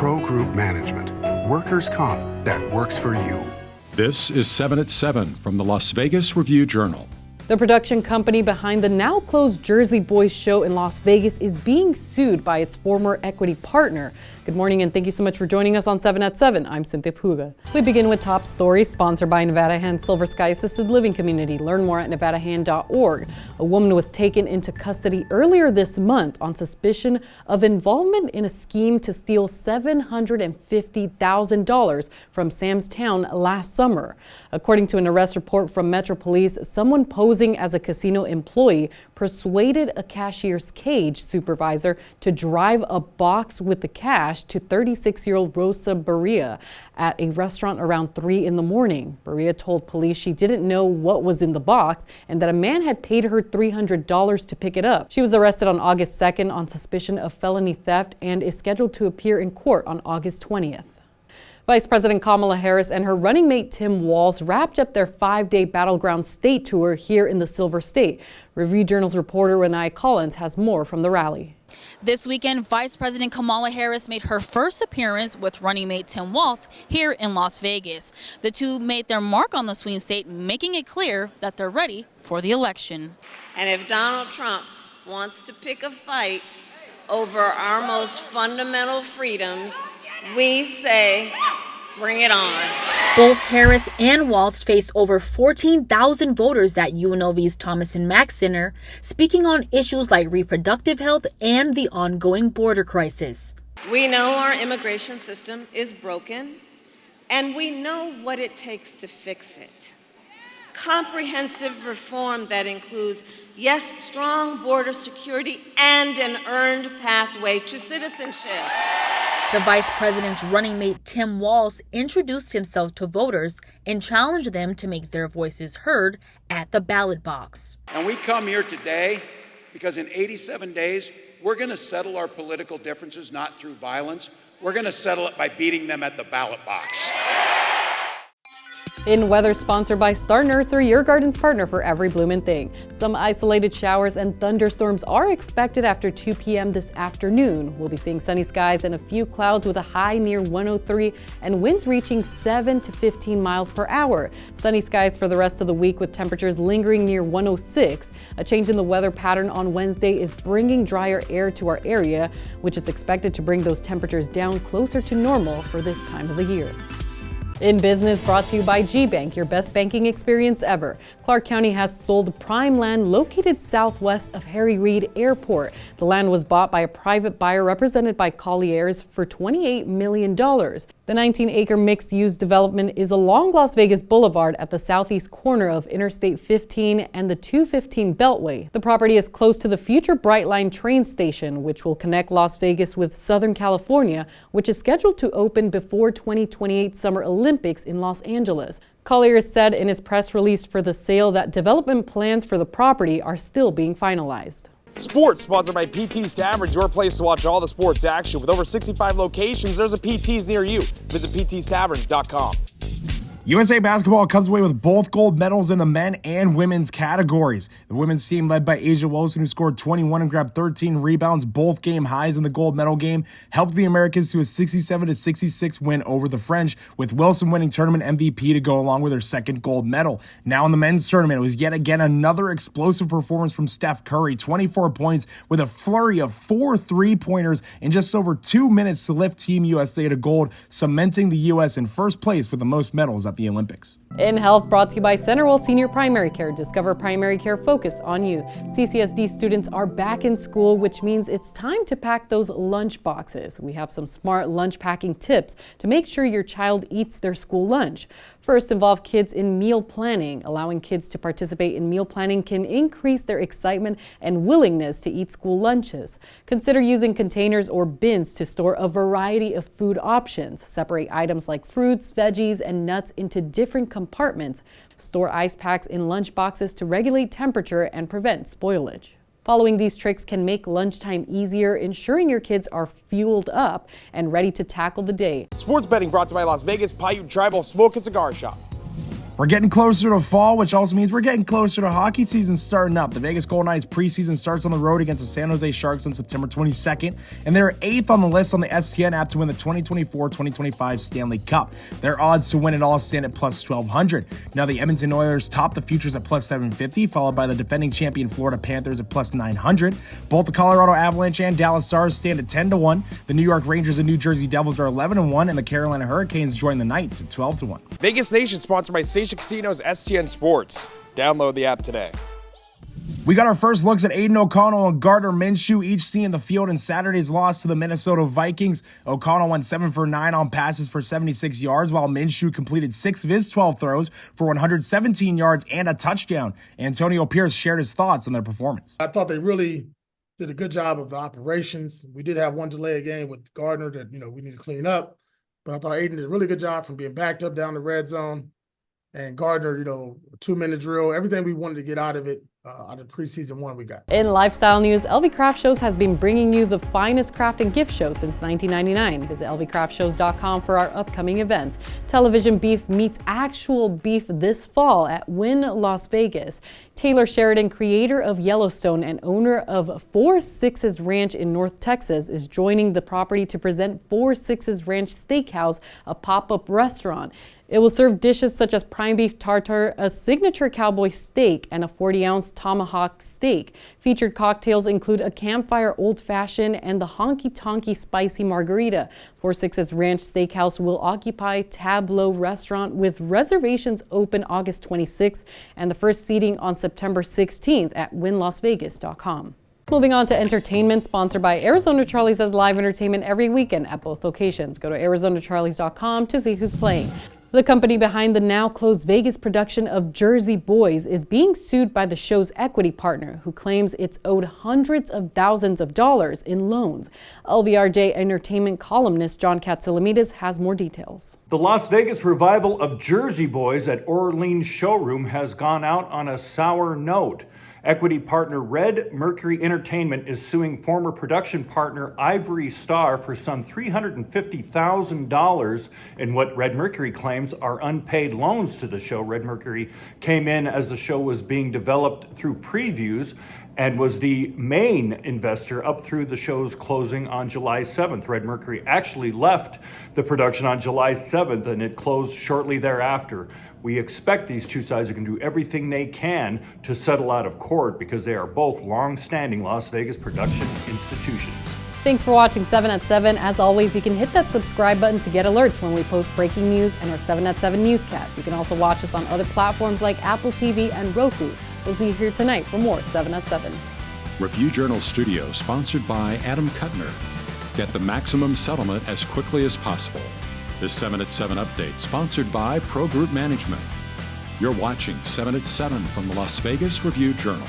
Pro Group Management. Workers' comp that works for you. This is 7 at 7 from the Las Vegas Review-Journal. The production company behind the now-closed Jersey Boys show in Las Vegas is being sued by its former equity partner. Good morning and thank you so much for joining us on 7 at 7. I'm Cynthia Puga. We begin with top stories sponsored by Nevada Hand Silver Sky Assisted Living Community. Learn more at nevadahand.org. A woman was taken into custody earlier this month on suspicion of involvement in a scheme to steal $750,000 from Sam's Town last summer. According to an arrest report from Metro Police, someone posing as a casino employee persuaded a cashier's cage supervisor to drive a box with the cash to 36-year-old Rosa Berea at a restaurant around 3 in the morning. Berea told police she didn't know what was in the box and that a man had paid her $300 to pick it up. She was arrested on August 2nd on suspicion of felony theft and is scheduled to appear in court on August 20th. Vice President Kamala Harris and her running mate Tim Walz wrapped up their 5-day Battleground state tour here in the Silver State. Review-Journal's reporter Renee Collins has more from the rally. This weekend, Vice President Kamala Harris made her first appearance with running mate Tim Walz here in Las Vegas. The two made their mark on the swing state, making it clear that they're ready for the election. And if Donald Trump wants to pick a fight over our most fundamental freedoms, we say, bring it on. Both Harris and Walz faced over 14,000 voters at UNLV's Thomas and Mack Center, speaking on issues like reproductive health and the ongoing border crisis. We know our immigration system is broken, and we know what it takes to fix it. Comprehensive reform that includes, yes, strong border security and an earned pathway to citizenship. The vice president's running mate Tim Walz introduced himself to voters and challenged them to make their voices heard at the ballot box. And we come here today because in 87 days, we're going to settle our political differences not through violence. We're going to settle it by beating them at the ballot box. In weather, sponsored by Star Nursery, your garden's partner for every bloomin' thing. Some isolated showers and thunderstorms are expected after 2 p.m. this afternoon. We'll be seeing sunny skies and a few clouds with a high near 103 and winds reaching 7 to 15 miles per hour. Sunny skies for the rest of the week with temperatures lingering near 106. A change in the weather pattern on Wednesday is bringing drier air to our area, which is expected to bring those temperatures down closer to normal for this time of the year. In business, brought to you by G-Bank, your best banking experience ever. Clark County has sold prime land located southwest of Harry Reid Airport. The land was bought by a private buyer represented by Colliers for $28 million. The 19-acre mixed-use development is along Las Vegas Boulevard at the southeast corner of Interstate 15 and the 215 Beltway. The property is close to the future Brightline train station, which will connect Las Vegas with Southern California, which is scheduled to open before 2028 Summer Olympics in Los Angeles. Colliers said in his press release for the sale that development plans for the property are still being finalized. Sports sponsored by PT's Taverns, your place to watch all the sports action. With over 65 locations, there's a PT's near you. Visit ptstavern.com. USA Basketball comes away with both gold medals in the men and women's categories. The women's team, led by A'ja Wilson, who scored 21 and grabbed 13 rebounds, both game highs in the gold medal game, helped the Americans to a 67-66 win over the French, with Wilson winning tournament MVP to go along with her second gold medal. Now in the men's tournament, it was yet again another explosive performance from Steph Curry, 24 points with a flurry of 4 3-pointers in just over 2 minutes to lift Team USA to gold, cementing the U.S. in first place with the most medals at the Olympics. In health, brought to you by Centerville Senior Primary Care. Discover primary care focused on you. CCSD students are back in school, which means it's time to pack those lunch boxes. We have some smart lunch packing tips to make sure your child eats their school lunch. First, involve kids in meal planning. Allowing kids to participate in meal planning can increase their excitement and willingness to eat school lunches. Consider using containers or bins to store a variety of food options. Separate items like fruits, veggies, and nuts into different compartments. Store ice packs in lunch boxes to regulate temperature and prevent spoilage. Following these tricks can make lunchtime easier, ensuring your kids are fueled up and ready to tackle the day. Sports betting brought to you by Las Vegas Paiute Tribal Smoke and Cigar Shop. We're getting closer to fall, which also means we're getting closer to hockey season starting up. The Vegas Golden Knights preseason starts on the road against the San Jose Sharks on September 22nd, and they're 8th on the list on the STN app to win the 2024-2025 Stanley Cup. Their odds to win it all stand at plus 1,200. Now the Edmonton Oilers top the futures at plus 750, followed by the defending champion Florida Panthers at plus 900. Both the Colorado Avalanche and Dallas Stars stand at 10-1. The New York Rangers and New Jersey Devils are 11-1, and the Carolina Hurricanes join the Knights at 12-1. Vegas Nation sponsored by Station Casino's STN Sports. Download the app today. We got our first looks at Aiden O'Connell and Gardner Minshew, each seeing the field in Saturday's loss to the Minnesota Vikings. O'Connell went 7 for 9 on passes for 76 yards, while Minshew completed 6 of his 12 throws for 117 yards and a touchdown. Antonio Pierce shared his thoughts on their performance. I thought they really did a good job of the operations. We did have one delay a game with Gardner that, we need to clean up. But I thought Aiden did a really good job from being backed up down the red zone. And Gardner, a 2-minute drill, everything we wanted to get out of it, out of preseason one we got. In lifestyle news, LV Craft Shows has been bringing you the finest craft and gift show since 1999. Visit lvcraftshows.com for our upcoming events. Television beef meets actual beef this fall at Wynn Las Vegas. Taylor Sheridan, creator of Yellowstone and owner of 4 Sixes Ranch in North Texas, is joining the property to present 4 Sixes Ranch Steakhouse, a pop-up restaurant. It will serve dishes such as prime beef tartare, a signature cowboy steak, and a 40-ounce tomahawk steak. Featured cocktails include a campfire old-fashioned and the honky-tonky spicy margarita. 4 Sixes Ranch Steakhouse will occupy Tableau Restaurant with reservations open August 26th and the first seating on September 16th at winlasvegas.com. Moving on to entertainment, sponsored by Arizona Charlie's has live entertainment every weekend at both locations. Go to arizonacharlies.com to see who's playing. The company behind the now closed Vegas production of Jersey Boys is being sued by the show's equity partner, who claims it's owed hundreds of thousands of dollars in loans. LVRJ entertainment columnist John Katsilomedes has more details. The Las Vegas revival of Jersey Boys at Orleans Showroom has gone out on a sour note. Equity partner Red Mercury Entertainment is suing former production partner Ivory Star for some $350,000 in what Red Mercury claims are unpaid loans to the show. Red Mercury came in as the show was being developed through previews and was the main investor up through the show's closing on July 7th. Red Mercury actually left the production on July 7th and it closed shortly thereafter. We expect these two sides are going to do everything they can to settle out of court because they are both long-standing Las Vegas production institutions. Thanks for watching 7 at 7. As always, you can hit that subscribe button to get alerts when we post breaking news and our 7 at 7 newscasts. You can also watch us on other platforms like Apple TV and Roku. We'll see you here tonight for more 7 at 7. Review Journal Studio, sponsored by Adam Kuttner. Get the maximum settlement as quickly as possible. This 7 at 7 update, sponsored by Pro Group Management. You're watching 7 at 7 from the Las Vegas Review Journal.